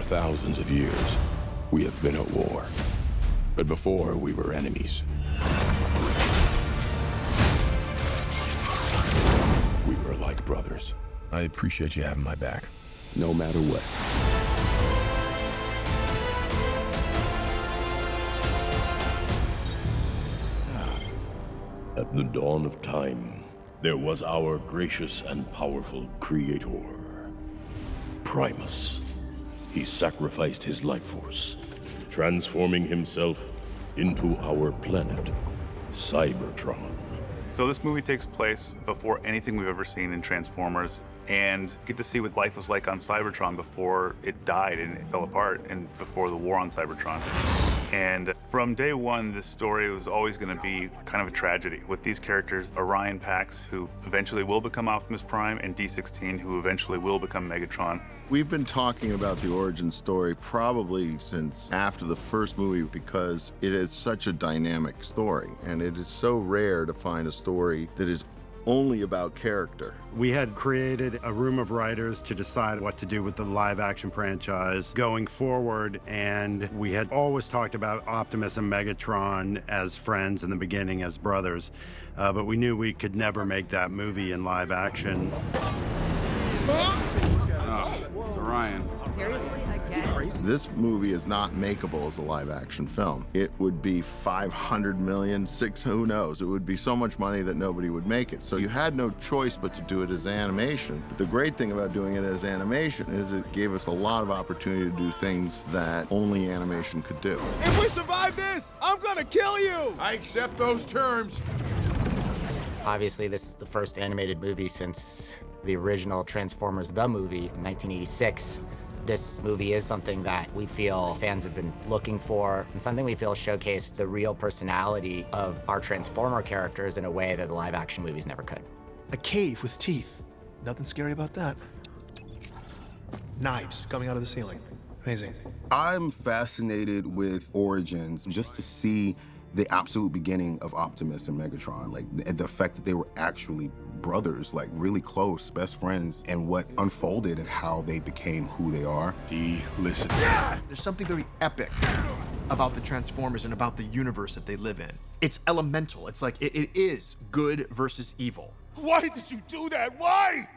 thousands of years, we have been at war. But before, we were enemies. We were like brothers. I appreciate you having my back. No matter what. At the dawn of time, there was our gracious and powerful creator, Primus. He sacrificed his life force, transforming himself into our planet, Cybertron. So this movie takes place before anything we've ever seen in Transformers, and get to see what life was like on Cybertron before it died and it fell apart, and before the war on Cybertron. And from day one, this story was always going to be kind of a tragedy with these characters, Orion Pax, who eventually will become Optimus Prime, and D16, who eventually will become Megatron. We've been talking about the origin story probably since after the first movie because it is such a dynamic story, and it is so rare to find a story that is only about character. We had created a room of writers to decide what to do with the live-action franchise going forward, and we had always talked about Optimus and Megatron as friends in the beginning, as brothers, but we knew we could never make that movie in live action. It's Orion. Seriously, again? This movie is not makeable as a live-action film. It would be 500 million, who knows? It would be so much money that nobody would make it. So you had no choice but to do it as animation. But the great thing about doing it as animation is it gave us a lot of opportunity to do things that only animation could do. If we survive this, I'm gonna kill you! I accept those terms. Obviously, this is the first animated movie since the original Transformers the movie in 1986. This movie is something that we feel fans have been looking for, and something we feel showcased the real personality of our Transformer characters in a way that the live-action movies never could. A cave with teeth. Nothing scary about that. Knives coming out of the ceiling. Amazing. I'm fascinated with Origins just to see the absolute beginning of Optimus and Megatron, like the fact that they were actually brothers, like really close, best friends, and what unfolded and how they became who they are. Listen. There's something very epic about the Transformers and about the universe that they live in. It's elemental. It's like it is good versus evil. Why did you do that? Why?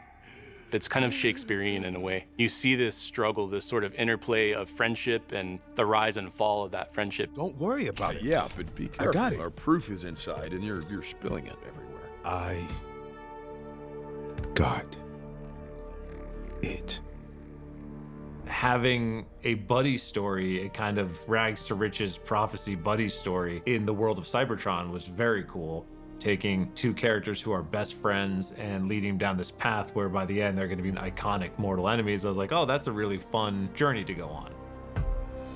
It's kind of Shakespearean in a way. You see this struggle, this sort of interplay of friendship and the rise and fall of that friendship. Don't worry about it. Yeah, but be careful. I got it. Our proof is inside, and you're spilling it everywhere. I got it. Having a buddy story, a kind of rags to riches prophecy buddy story in the world of Cybertron was very cool. Taking two characters who are best friends and leading them down this path where by the end they're going to be iconic mortal enemies. I was like, oh, that's a really fun journey to go on.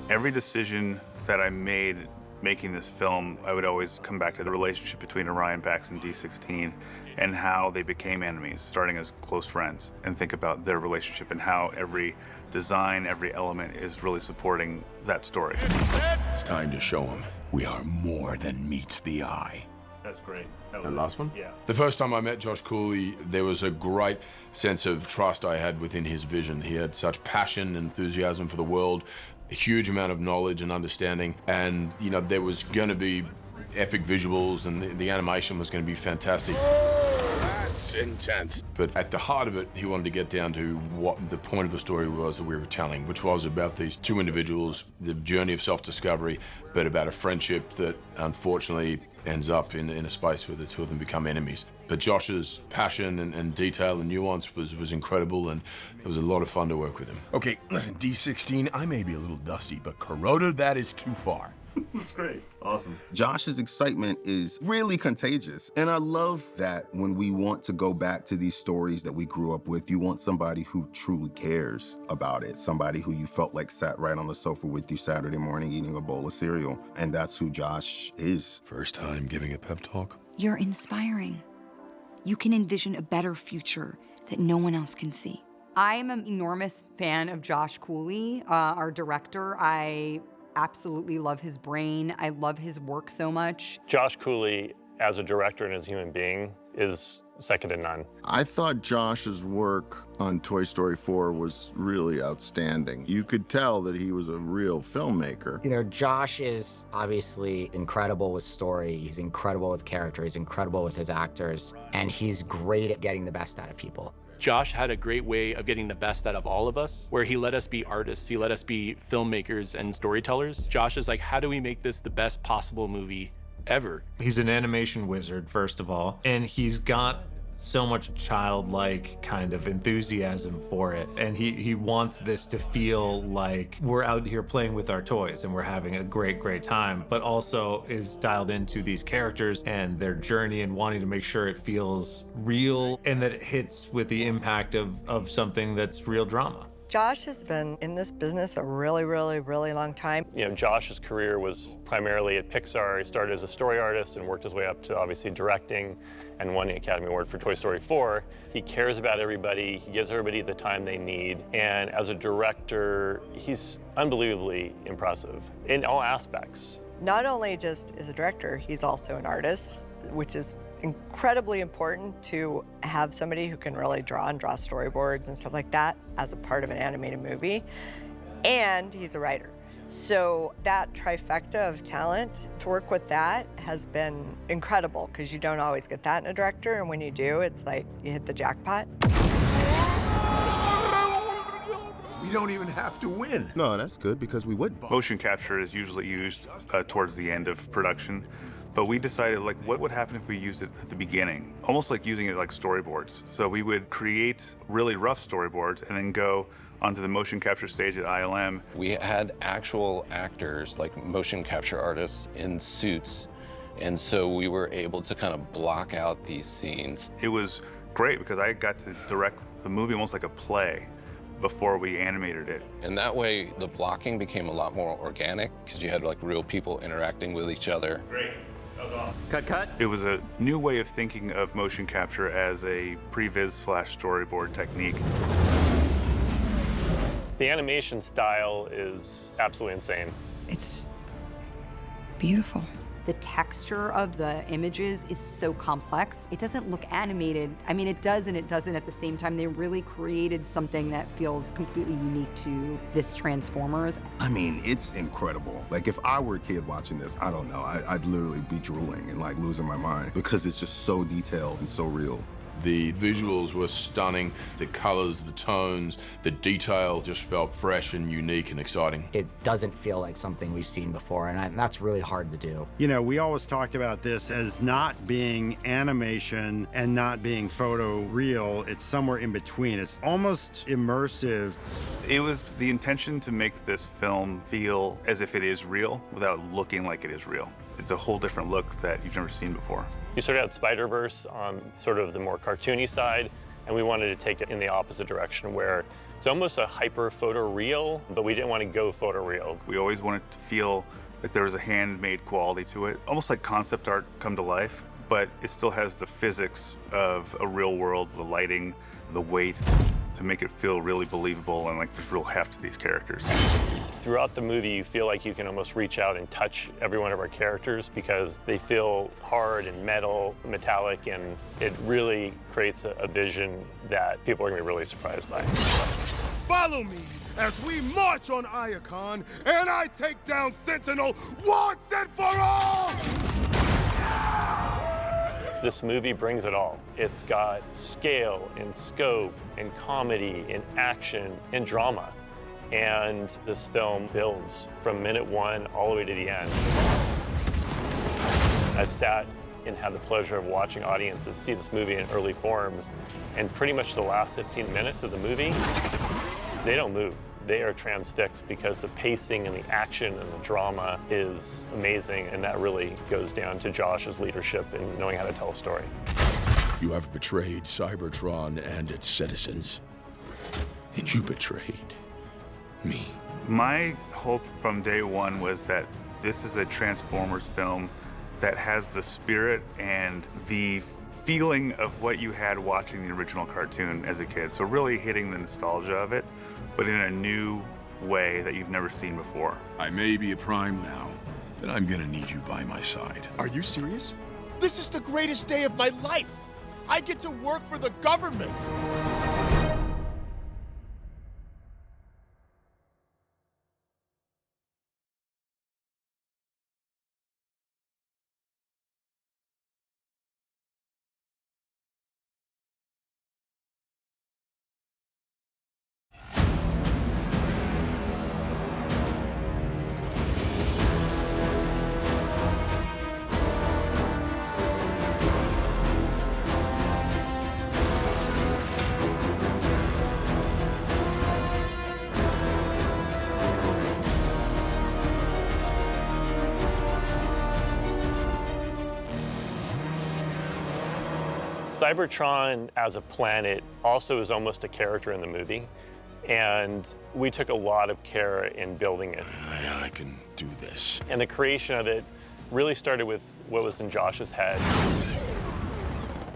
Every decision that I made making this film, I would always come back to the relationship between Orion Pax and D16 and how they became enemies, starting as close friends, and think about their relationship and how every design, every element is really supporting that story. It's time to show them we are more than meets the eye. That's great. The last one? Yeah. The first time I met Josh Cooley, there was a great sense of trust I had within his vision. He had such passion and enthusiasm for the world, a huge amount of knowledge and understanding, and you know there was going to be epic visuals, and the animation was going to be fantastic. That's intense. But at the heart of it, he wanted to get down to what the point of the story was that we were telling, which was about these two individuals, the journey of self-discovery, but about a friendship that unfortunately ends up in a space where the two of them become enemies. But Josh's passion and detail and nuance was incredible, and it was a lot of fun to work with him. Okay, listen, D16, I may be a little dusty, but Corroded, that is too far. That's great. Awesome. Josh's excitement is really contagious. And I love that when we want to go back to these stories that we grew up with, you want somebody who truly cares about it, somebody who you felt like sat right on the sofa with you Saturday morning eating a bowl of cereal. And that's who Josh is. First time giving a pep talk. You're inspiring. You can envision a better future that no one else can see. I am an enormous fan of Josh Cooley, our director. I absolutely love his brain. I love his work so much. Josh Cooley, as a director and as a human being, is second to none. I thought Josh's work on Toy Story 4 was really outstanding. You could tell that he was a real filmmaker. You know, Josh is obviously incredible with story. He's incredible with character. He's incredible with his actors. And he's great at getting the best out of people. Josh had a great way of getting the best out of all of us, where he let us be artists, he let us be filmmakers and storytellers. Josh is like, how do we make this the best possible movie ever? He's an animation wizard, first of all, and he's got so much childlike kind of enthusiasm for it. And he wants this to feel like we're out here playing with our toys and we're having a great, great time, but also is dialed into these characters and their journey and wanting to make sure it feels real and that it hits with the impact of something that's real drama. Josh has been in this business a really, really, really long time. You know, Josh's career was primarily at Pixar. He started as a story artist and worked his way up to obviously directing and won the Academy Award for Toy Story 4. He cares about everybody. He gives everybody the time they need. And as a director, he's unbelievably impressive in all aspects. Not only just as a director, he's also an artist, which is incredibly important to have somebody who can really draw and draw storyboards and stuff like that as a part of an animated movie. And he's a writer. So that trifecta of talent, to work with that has been incredible because you don't always get that in a director. And when you do, it's like you hit the jackpot. We don't even have to win. No, that's good because we wouldn't. Motion capture is usually used towards the end of production. But we decided, like, what would happen if we used it at the beginning? Almost like using it like storyboards. So we would create really rough storyboards and then go onto the motion capture stage at ILM. We had actual actors, like motion capture artists, in suits. And so we were able to kind of block out these scenes. It was great because I got to direct the movie almost like a play before we animated it. And that way, the blocking became a lot more organic because you had like real people interacting with each other. Great. Cut. It was a new way of thinking of motion capture as a previs/storyboard technique. The animation style is absolutely insane. It's beautiful. The texture of the images is so complex. It doesn't look animated. I mean, it does and it doesn't at the same time. They really created something that feels completely unique to this Transformers. I mean, it's incredible. Like, if I were a kid watching this, I don't know, I'd literally be drooling and like losing my mind because it's just so detailed and so real. The visuals were stunning, the colors, the tones, the detail just felt fresh and unique and exciting. It doesn't feel like something we've seen before, and that's really hard to do. You know, we always talked about this as not being animation and not being photo real. It's somewhere in between. It's almost immersive. It was the intention to make this film feel as if it is real without looking like it is real. It's a whole different look that you've never seen before. You started out Spider-Verse on sort of the more cartoony side, and we wanted to take it in the opposite direction where it's almost a hyper photoreal, but we didn't want to go photoreal. We always wanted to feel like there was a handmade quality to it, almost like concept art come to life, but it still has the physics of a real world, the lighting, the weight, to make it feel really believable and like there's real heft to these characters. Throughout the movie, you feel like you can almost reach out and touch every one of our characters because they feel hard and metal, metallic, and it really creates a vision that people are gonna be really surprised by. Follow me as we march on Iacon and I take down Sentinel once and for all! This movie brings it all. It's got scale and scope and comedy and action and drama. And this film builds from minute one all the way to the end. I've sat and had the pleasure of watching audiences see this movie in early forms, and pretty much the last 15 minutes of the movie, they don't move. They are transfixed because the pacing and the action and the drama is amazing, and that really goes down to Josh's leadership in knowing how to tell a story. You have betrayed Cybertron and its citizens, and you betrayed me. My hope from day one was that this is a Transformers film that has the spirit and the feeling of what you had watching the original cartoon as a kid. So really hitting the nostalgia of it, but in a new way that you've never seen before. I may be a prime now, but I'm gonna need you by my side. Are you serious? This is the greatest day of my life! I get to work for the government. Cybertron as a planet also is almost a character in the movie, and we took a lot of care in building it. I can do this. And the creation of it really started with what was in Josh's head.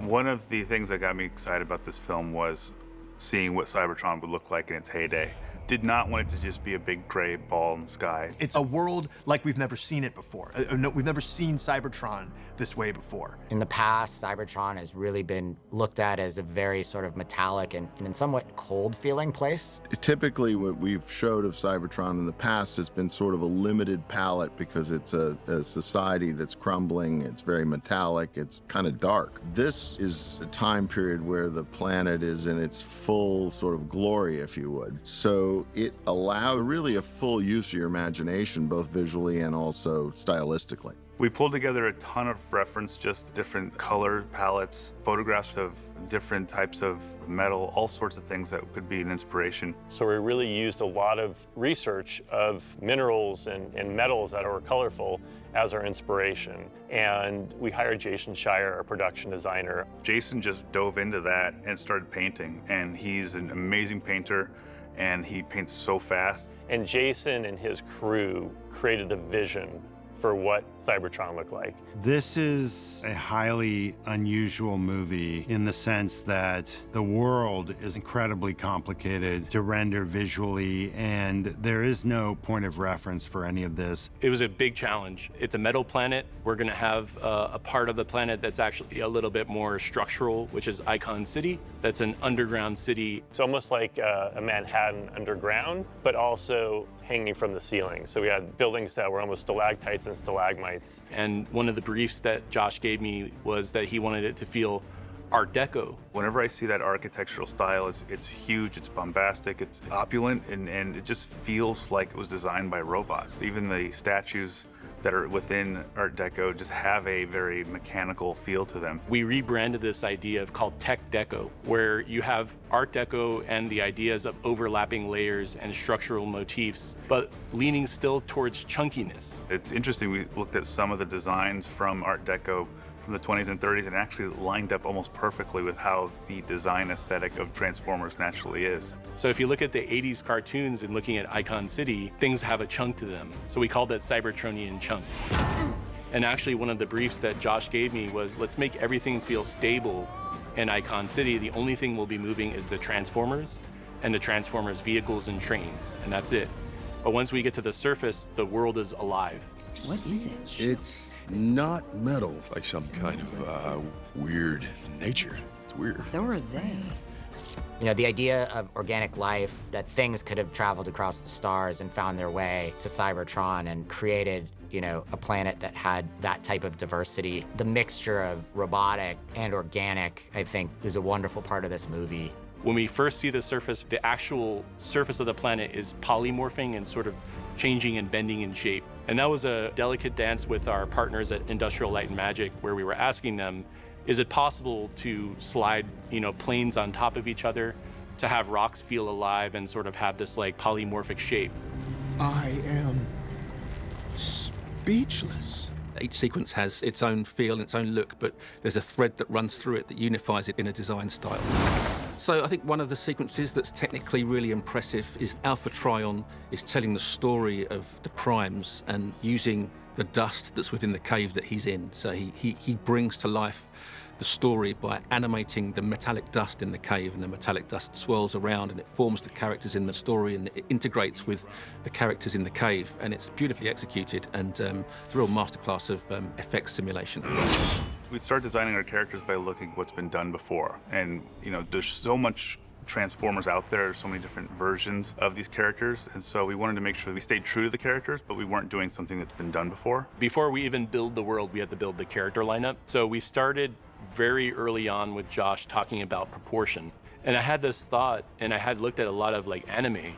One of the things that got me excited about this film was seeing what Cybertron would look like in its heyday. Did not want it to just be a big gray ball in the sky. It's a world like we've never seen it before. No, we've never seen Cybertron this way before. In the past, Cybertron has really been looked at as a very sort of metallic and in somewhat cold feeling place. Typically, what we've showed of Cybertron in the past has been sort of a limited palette because it's a society that's crumbling, it's very metallic, it's kind of dark. This is a time period where the planet is in its full sort of glory, if you would. So it allowed really a full use of your imagination, both visually and also stylistically. We pulled together a ton of reference, just different color palettes, photographs of different types of metal, all sorts of things that could be an inspiration. So we really used a lot of research of minerals and metals that are colorful as our inspiration. And we hired Jason Shire, our production designer. Jason just dove into that and started painting, and he's an amazing painter, and he paints so fast. And Jason and his crew created the vision for what Cybertron looked like. This is a highly unusual movie in the sense that the world is incredibly complicated to render visually, and there is no point of reference for any of this. It was a big challenge. It's a metal planet. We're gonna have a part of the planet that's actually a little bit more structural, which is Icon City. That's an underground city. It's almost like a Manhattan underground, but also hanging from the ceiling. So we had buildings that were almost stalactites and stalagmites. And one of the briefs that Josh gave me was that he wanted it to feel Art Deco. Whenever I see that architectural style, it's huge, it's bombastic, it's opulent, and it just feels like it was designed by robots. Even the statues that are within Art Deco just have a very mechanical feel to them. We rebranded this idea called Tech Deco, where you have Art Deco and the ideas of overlapping layers and structural motifs, but leaning still towards chunkiness. It's interesting, we looked at some of the designs from Art Deco from the 20s and 30s and actually lined up almost perfectly with how the design aesthetic of Transformers naturally is. So if you look at the 80s cartoons and looking at Icon City, things have a chunk to them. So we called that Cybertronian chunk. And actually one of the briefs that Josh gave me was, let's make everything feel stable in Icon City. The only thing we'll be moving is the Transformers and the Transformers vehicles and trains, and that's it. But once we get to the surface, the world is alive. What is it? It's not metal. It's like some kind of weird nature. It's weird. So are they. You know, the idea of organic life, that things could have traveled across the stars and found their way to Cybertron and created, you know, a planet that had that type of diversity. The mixture of robotic and organic, I think, is a wonderful part of this movie. When we first see the surface, the actual surface of the planet is polymorphing and sort of changing and bending in shape. And that was a delicate dance with our partners at Industrial Light and Magic, where we were asking them, is it possible to slide, you know, planes on top of each other to have rocks feel alive and sort of have this like polymorphic shape? I am speechless. Each sequence has its own feel, its own look, but there's a thread that runs through it that unifies it in a design style. So I think one of the sequences that's technically really impressive is Alpha Trion is telling the story of the primes and using the dust that's within the cave that he's in. So he brings to life the story by animating the metallic dust in the cave, and the metallic dust swirls around and it forms the characters in the story and it integrates with the characters in the cave, and it's beautifully executed, and it's a real masterclass of effects simulation. We start designing our characters by looking at what's been done before. And, there's so much Transformers out there, so many different versions of these characters, and so we wanted to make sure we stayed true to the characters, but we weren't doing something that's been done before. Before we even build the world, we had to build the character lineup. So we started very early on with Josh talking about proportion. And I had this thought, and I had looked at a lot of anime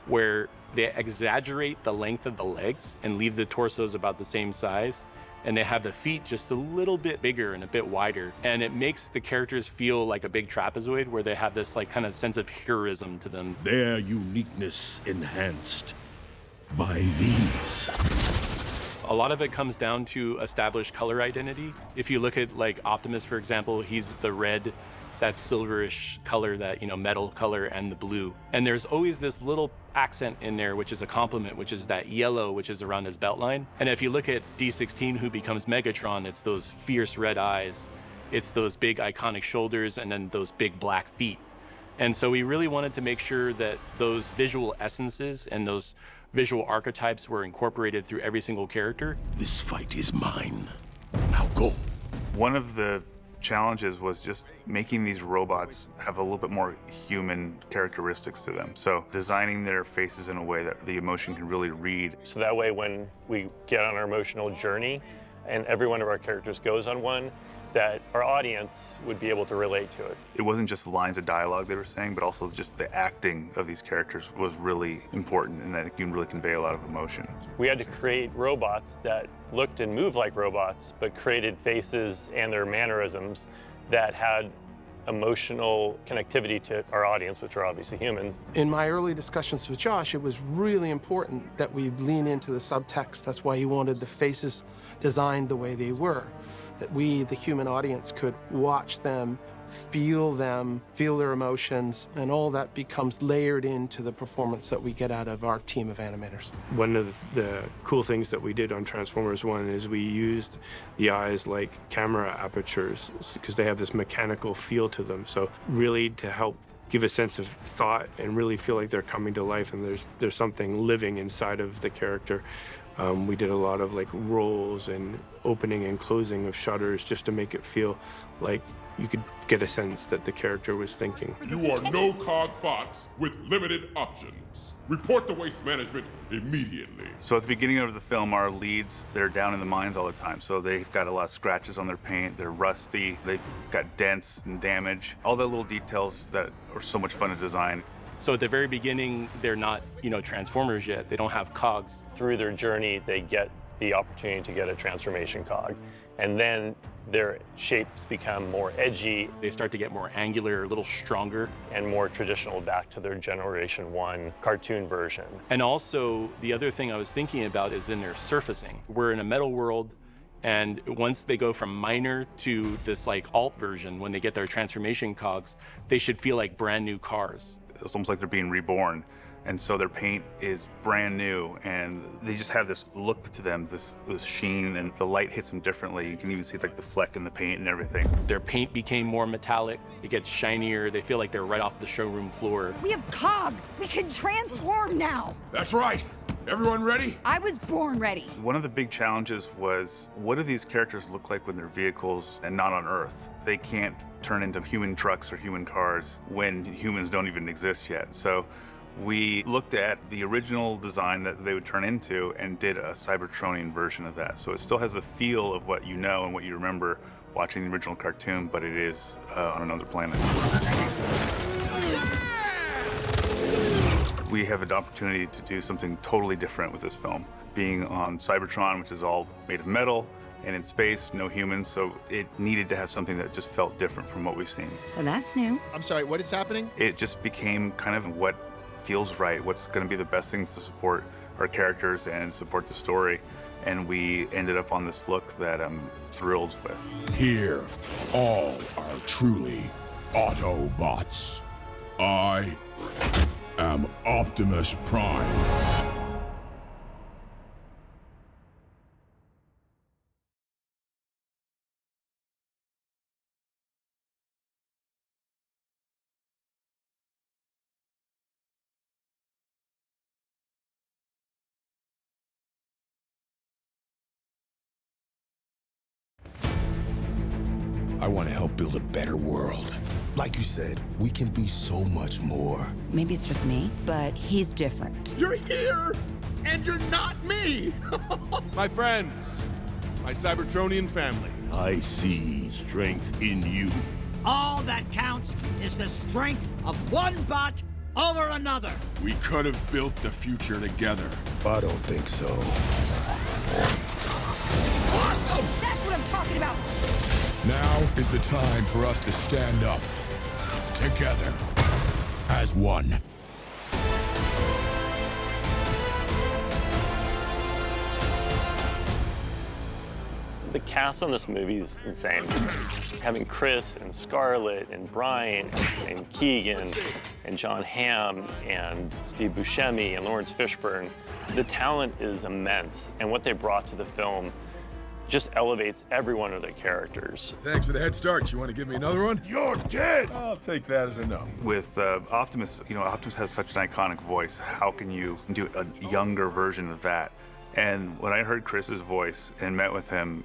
where they exaggerate the length of the legs and leave the torsos about the same size. And they have the feet just a little bit bigger and a bit wider. And it makes the characters feel like a big trapezoid where they have this kind of sense of heroism to them. Their uniqueness enhanced by these. A lot of it comes down to established color identity. If you look at Optimus, for example, he's the red, that silverish color, that metal color, and the blue. And there's always this little accent in there, which is a complement, which is that yellow, which is around his belt line. And if you look at D16, who becomes Megatron, it's those fierce red eyes, it's those big iconic shoulders, and then those big black feet. And so we really wanted to make sure that those visual essences and those visual archetypes were incorporated through every single character. This fight is mine. Now go. One of the challenges was just making these robots have a little bit more human characteristics to them. So designing their faces in a way that the emotion can really read. So that way when we get on our emotional journey and every one of our characters goes on one, that our audience would be able to relate to it. It wasn't just lines of dialogue they were saying, but also just the acting of these characters was really important, and that it can really convey a lot of emotion. We had to create robots that looked and moved like robots, but created faces and their mannerisms that had emotional connectivity to our audience, which are obviously humans. In my early discussions with Josh, it was really important that we lean into the subtext. That's why he wanted the faces designed the way they were, that we, the human audience, could watch them, feel their emotions, and all that becomes layered into the performance that we get out of our team of animators. One of the cool things that we did on Transformers 1 is we used the eyes like camera apertures because they have this mechanical feel to them. So really to help give a sense of thought and really feel like they're coming to life and there's something living inside of the character. We did a lot of rolls and opening and closing of shutters just to make it feel like you could get a sense that the character was thinking. You are no-cog bots with limited options. Report to Waste Management immediately. So at the beginning of the film, our leads, they're down in the mines all the time. So they've got a lot of scratches on their paint, they're rusty, they've got dents and damage, all the little details that are so much fun to design. So at the very beginning, they're not, Transformers yet. They don't have cogs. Through their journey, they get the opportunity to get a transformation cog. And then their shapes become more edgy. They start to get more angular, a little stronger. And more traditional back to their Generation 1 cartoon version. And also, the other thing I was thinking about is in their surfacing. We're in a metal world, and once they go from minor to this alt version, when they get their transformation cogs, they should feel like brand new cars. It's almost like they're being reborn. And so their paint is brand new, and they just have this look to them, this sheen, and the light hits them differently. You can even see the fleck in the paint and everything. Their paint became more metallic. It gets shinier. They feel like they're right off the showroom floor. We have cogs. We can transform now. That's right. Everyone ready? I was born ready. One of the big challenges was, what do these characters look like when they're vehicles and not on Earth? They can't turn into human trucks or human cars when humans don't even exist yet. So we looked at the original design that they would turn into and did a Cybertronian version of that. So it still has the feel of what you know and what you remember watching the original cartoon, but it is on another planet. We have an opportunity to do something totally different with this film. Being on Cybertron, which is all made of metal, and in space, no humans, so it needed to have something that just felt different from what we've seen. So that's new. I'm sorry, what is happening? It just became kind of what feels right, what's going to be the best things to support our characters and support the story. And we ended up on this look that I'm thrilled with. Here, all are truly Autobots. I am Optimus Prime. I want to help build a better world. Like you said, we can be so much more. Maybe it's just me, but he's different. You're here, and you're not me! My friends, my Cybertronian family. I see strength in you. All that counts is the strength of one bot over another. We could have built the future together. I don't think so. Awesome! That's what I'm talking about! Now is the time for us to stand up together as one. The cast on this movie is insane. Having Chris and Scarlett and Brian and Keegan and John Hamm and Steve Buscemi and Lawrence Fishburne, the talent is immense, and what they brought to the film just elevates every one of their characters. Thanks for the head start. You want to give me another one? You're dead! I'll take that as a no. With Optimus, Optimus has such an iconic voice. How can you do a younger version of that? And when I heard Chris's voice and met with him,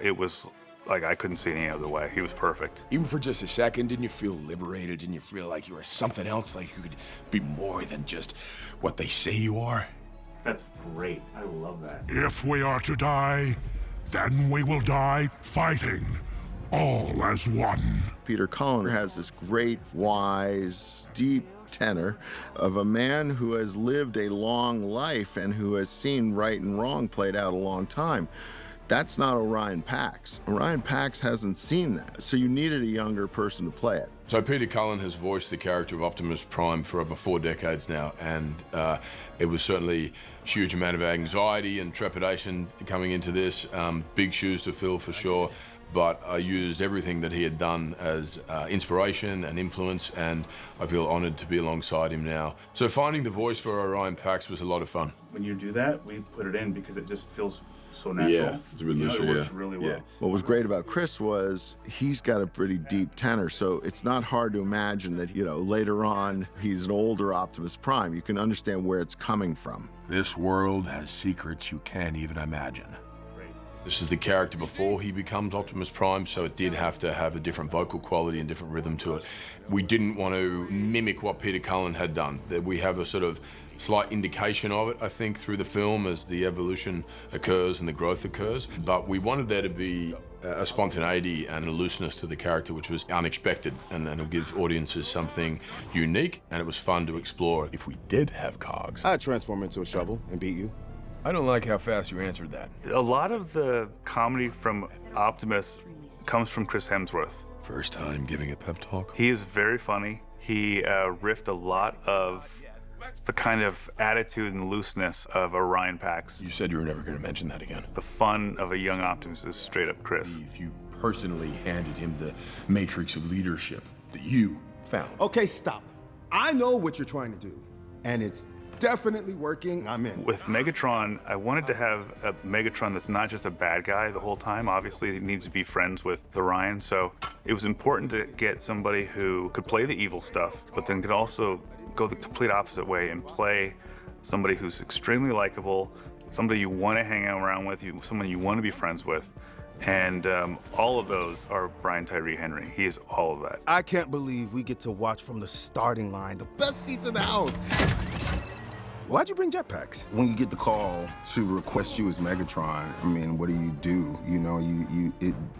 it was like I couldn't see it any other way. He was perfect. Even for just a second, didn't you feel liberated? Didn't you feel like you were something else? Like you could be more than just what they say you are? That's great. I love that. If we are to die, then we will die fighting, all as one. Peter Cullen has this great, wise, deep tenor of a man who has lived a long life and who has seen right and wrong played out a long time. That's not Orion Pax. Orion Pax hasn't seen that, so you needed a younger person to play it. So Peter Cullen has voiced the character of Optimus Prime for over 4 decades now, and it was certainly a huge amount of anxiety and trepidation coming into this. Big shoes to fill for sure, but I used everything that he had done as inspiration and influence, and I feel honored to be alongside him now. So finding the voice for Orion Pax was a lot of fun. When you do that, we put it in because it just feels so natural. Yeah, it's really it works really well. Yeah. What was great about Chris was he's got a pretty deep tenor, so it's not hard to imagine that, later on he's an older Optimus Prime. You can understand where it's coming from. This world has secrets you can't even imagine. This is the character before he becomes Optimus Prime, so it did have to have a different vocal quality and different rhythm to it. We didn't want to mimic what Peter Cullen had done. We have a sort of slight indication of it, I think, through the film as the evolution occurs and the growth occurs. But we wanted there to be a spontaneity and a looseness to the character which was unexpected, and it'll give audiences something unique, and it was fun to explore. If we did have cogs, I'd transform into a shovel and beat you. I don't like how fast you answered that. A lot of the comedy from Optimus comes from Chris Hemsworth. First time giving a pep talk. He is very funny. He riffed a lot of the kind of attitude and looseness of Orion Pax. You said you were never going to mention that again. The fun of a young Optimus is straight up Chris. If you personally handed him the matrix of leadership that you found. Okay, stop. I know what you're trying to do, and it's definitely working. I'm in. With Megatron, I wanted to have a Megatron that's not just a bad guy the whole time. Obviously, he needs to be friends with Orion, so it was important to get somebody who could play the evil stuff, but then could also go the complete opposite way and play somebody who's extremely likable, somebody you want to hang out around with, someone you want to be friends with. And all of those are Brian Tyree Henry. He is all of that. I can't believe we get to watch from the starting line, the best seats in the house. Why'd you bring jetpacks? When you get the call to request you as Megatron, I mean, what do?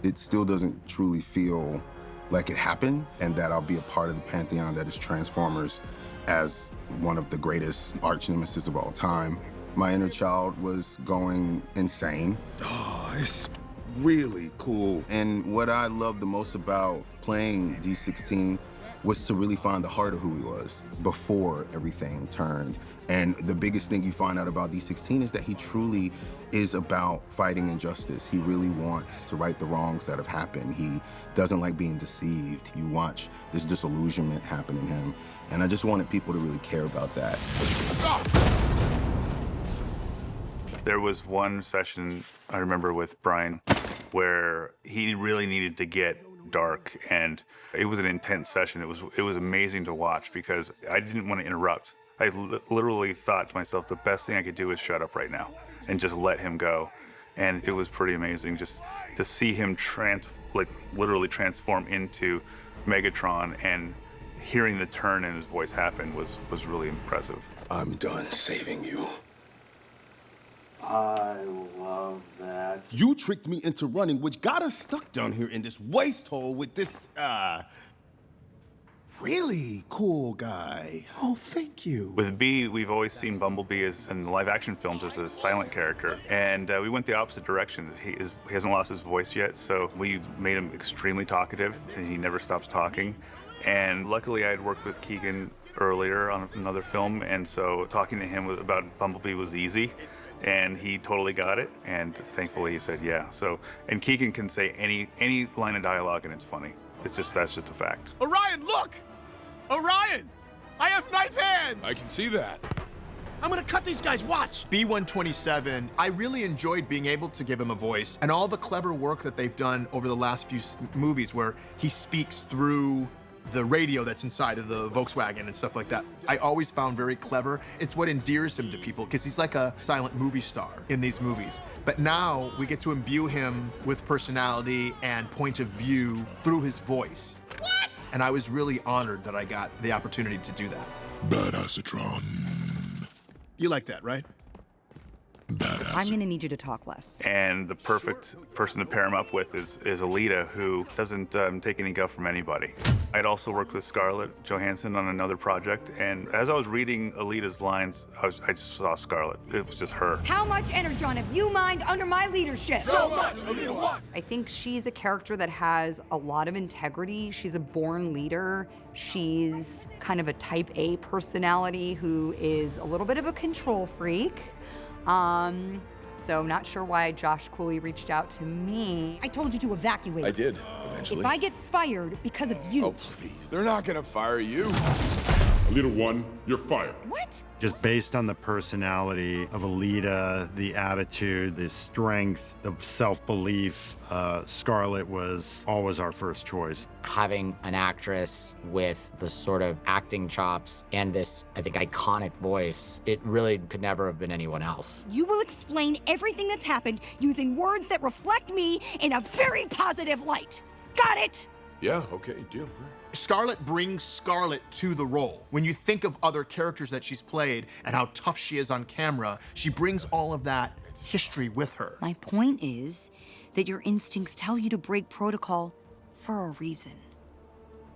It still doesn't truly feel like it happened, and that I'll be a part of the pantheon that is Transformers as one of the greatest arch nemesis of all time. My inner child was going insane. Oh, it's really cool. And what I loved the most about playing D16 was to really find the heart of who he was before everything turned. And the biggest thing you find out about D16 is that he truly is about fighting injustice. He really wants to right the wrongs that have happened. He doesn't like being deceived. You watch this disillusionment happen in him. And I just wanted people to really care about that. There was one session I remember with Brian where he really needed to get dark, and it was an intense session. It was amazing to watch because I didn't want to interrupt. I literally thought to myself, the best thing I could do is shut up right now and just let him go. And it was pretty amazing just to see him like literally transform into Megatron, and hearing the turn in his voice happen was really impressive. I'm done saving you. I love that. You tricked me into running, which got us stuck down here in this waste hole with this, really cool guy. Oh, thank you. With B, we've always seen Bumblebee as in live action films as a silent character, and we went the opposite direction. He hasn't lost his voice yet, so we made him extremely talkative, and he never stops talking. And luckily, I had worked with Keegan earlier on another film, and so talking to him about Bumblebee was easy, and he totally got it, and thankfully he said yeah. So, and Keegan can say any line of dialogue, and it's funny. That's just a fact. Orion, look! Orion! I have knife hands! I can see that. I'm gonna cut these guys, watch! B-127, I really enjoyed being able to give him a voice, and all the clever work that they've done over the last few movies where he speaks through the radio that's inside of the Volkswagen and stuff like that. I always found very clever. It's what endears him to people, because he's like a silent movie star in these movies. But now we get to imbue him with personality and point of view through his voice. What? And I was really honored that I got the opportunity to do that. Badassatron. You like that, right? I'm gonna need you to talk less. And the perfect person to pair him up with is Alita, who doesn't take any guff from anybody. I'd also worked with Scarlett Johansson on another project, and as I was reading Alita's lines, I just saw Scarlett. It was just her. How much Energon have you mined under my leadership? So much! Alita, what? I think she's a character that has a lot of integrity. She's a born leader. She's kind of a type A personality who is a little bit of a control freak. So not sure why Josh Cooley reached out to me. I told you to evacuate. I did, eventually. If I get fired because of you. Oh, please. They're not gonna fire you. Alita 1, you're fired. What? Just based on the personality of Alita, the attitude, the strength, the self-belief, Scarlett was always our first choice. Having an actress with the sort of acting chops and this, I think, iconic voice, it really could never have been anyone else. You will explain everything that's happened using words that reflect me in a very positive light. Got it? Yeah, okay, deal. Scarlett brings Scarlett to the role. When you think of other characters that she's played and how tough she is on camera, she brings all of that history with her. My point is that your instincts tell you to break protocol for a reason.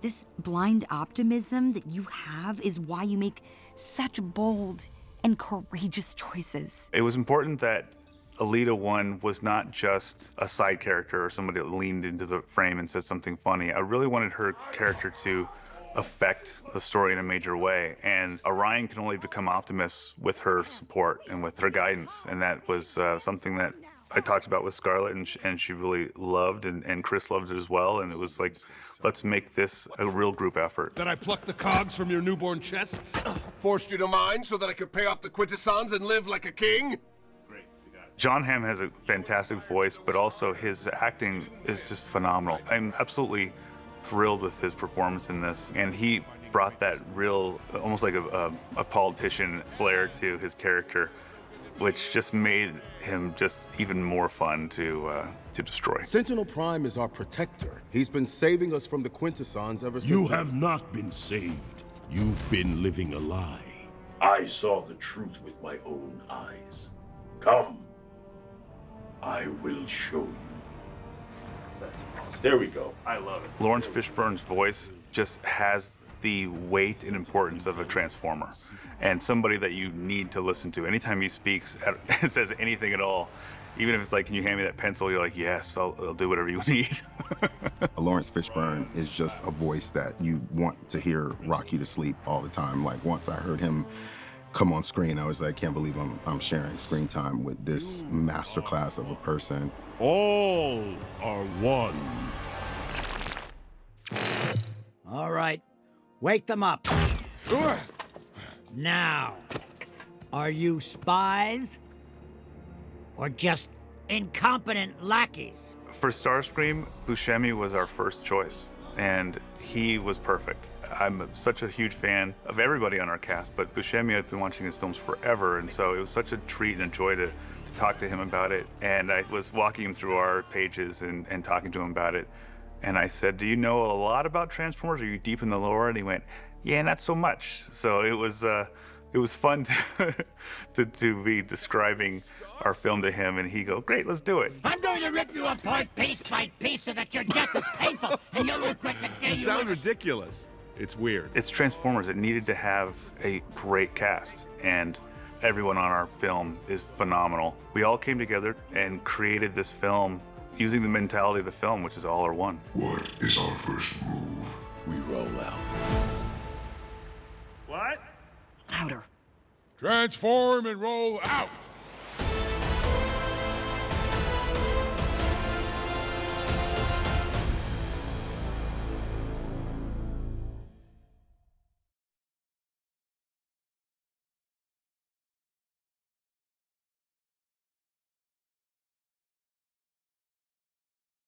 This blind optimism that you have is why you make such bold and courageous choices. It was important that Alita 1 was not just a side character or somebody that leaned into the frame and said something funny. I really wanted her character to affect the story in a major way. And Orion can only become Optimus with her support and with her guidance. And that was something that I talked about with Scarlett, and she really loved, and Chris loved it as well. And it was like, let's make this a real group effort. That I plucked the cogs from your newborn chests? Forced you to mine so that I could pay off the quintessons and live like a king? John Hamm has a fantastic voice, but also his acting is just phenomenal. I'm absolutely thrilled with his performance in this, and he brought that real, almost like a politician flair to his character, which just made him just even more fun to destroy. Sentinel Prime is our protector. He's been saving us from the quintessons ever since. You have not been saved. You've been living a lie. I saw the truth with my own eyes. Come. I will show you. That's awesome. There we go. I love it. Lawrence Fishburne's voice just has the weight and importance of a Transformer, and somebody that you need to listen to. Anytime he speaks, says anything at all, even if it's like, can you hand me that pencil? You're like, yes, I'll do whatever you need. Lawrence Fishburne is just a voice that you want to hear rock you to sleep all the time. Like, once I heard him come on screen, I was like, can't believe I'm sharing screen time with this masterclass of a person. All are one. All right, wake them up. Now, are you spies or just incompetent lackeys? For Starscream, Buscemi was our first choice, and he was perfect. I'm such a huge fan of everybody on our cast, but Buscemi, I've been watching his films forever, and so it was such a treat and a joy to talk to him about it. And I was walking him through our pages and talking to him about it. And I said, do you know a lot about Transformers? Are you deep in the lore? And he went, yeah, not so much. So it was fun to be describing our film to him, and he go, great, let's do it. I'm going to rip you apart piece by piece so that your death is painful and you'll regret the day You sound ridiculous. It's weird. It's Transformers. It needed to have a great cast, and everyone on our film is phenomenal. We all came together and created this film using the mentality of the film, which is all or one. What is our first move? We roll out. What? Louder. Transform and roll out!